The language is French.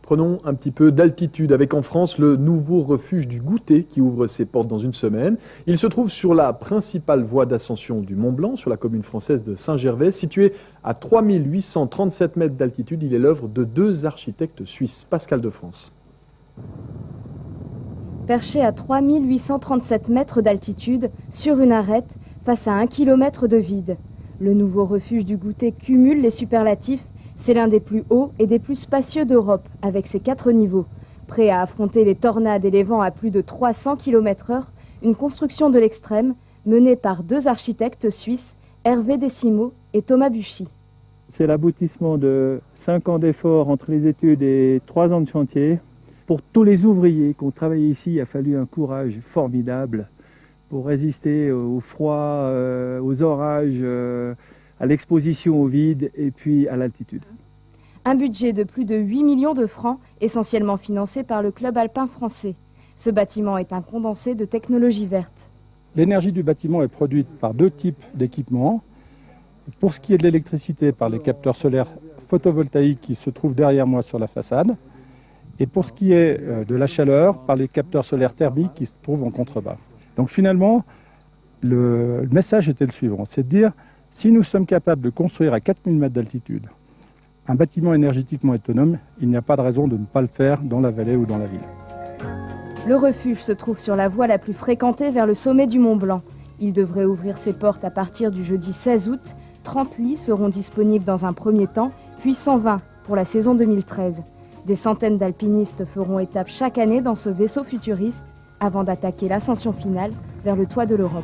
Prenons un petit peu d'altitude avec en France le nouveau refuge du Goûter qui ouvre ses portes dans une semaine. Il se trouve sur la principale voie d'ascension du Mont Blanc, sur la commune française de Saint-Gervais. Situé à 3837 mètres d'altitude, il est l'œuvre de 2 architectes suisses. Pascal de France. Perché à 3837 mètres d'altitude, sur une arête, face à 1 kilomètre de vide. Le nouveau refuge du Goûter cumule les superlatifs. C'est l'un des plus hauts et des plus spacieux d'Europe, avec ses 4 niveaux. Prêt à affronter les tornades et les vents à plus de 300 km/h, une construction de l'extrême menée par 2 architectes suisses, Hervé Décimo et Thomas Buchy. C'est l'aboutissement de 5 ans d'efforts entre les études et 3 ans de chantier. Pour tous les ouvriers qui ont travaillé ici, il a fallu un courage formidable pour résister au froid, aux orages, à l'exposition au vide et puis à l'altitude. Un budget de plus de 8 millions de francs, essentiellement financé par le Club alpin français. Ce bâtiment est un condensé de technologie verte. L'énergie du bâtiment est produite par 2 types d'équipements. Pour ce qui est de l'électricité, par les capteurs solaires photovoltaïques qui se trouvent derrière moi sur la façade. Et pour ce qui est de la chaleur, par les capteurs solaires thermiques qui se trouvent en contrebas. Donc finalement, le message était le suivant, c'est de dire, si nous sommes capables de construire à 4000 mètres d'altitude un bâtiment énergétiquement autonome, il n'y a pas de raison de ne pas le faire dans la vallée ou dans la ville. Le refuge se trouve sur la voie la plus fréquentée vers le sommet du Mont Blanc. Il devrait ouvrir ses portes à partir du jeudi 16 août. 30 lits seront disponibles dans un premier temps, puis 120 pour la saison 2013. Des centaines d'alpinistes feront étape chaque année dans ce vaisseau futuriste avant d'attaquer l'ascension finale vers le toit de l'Europe.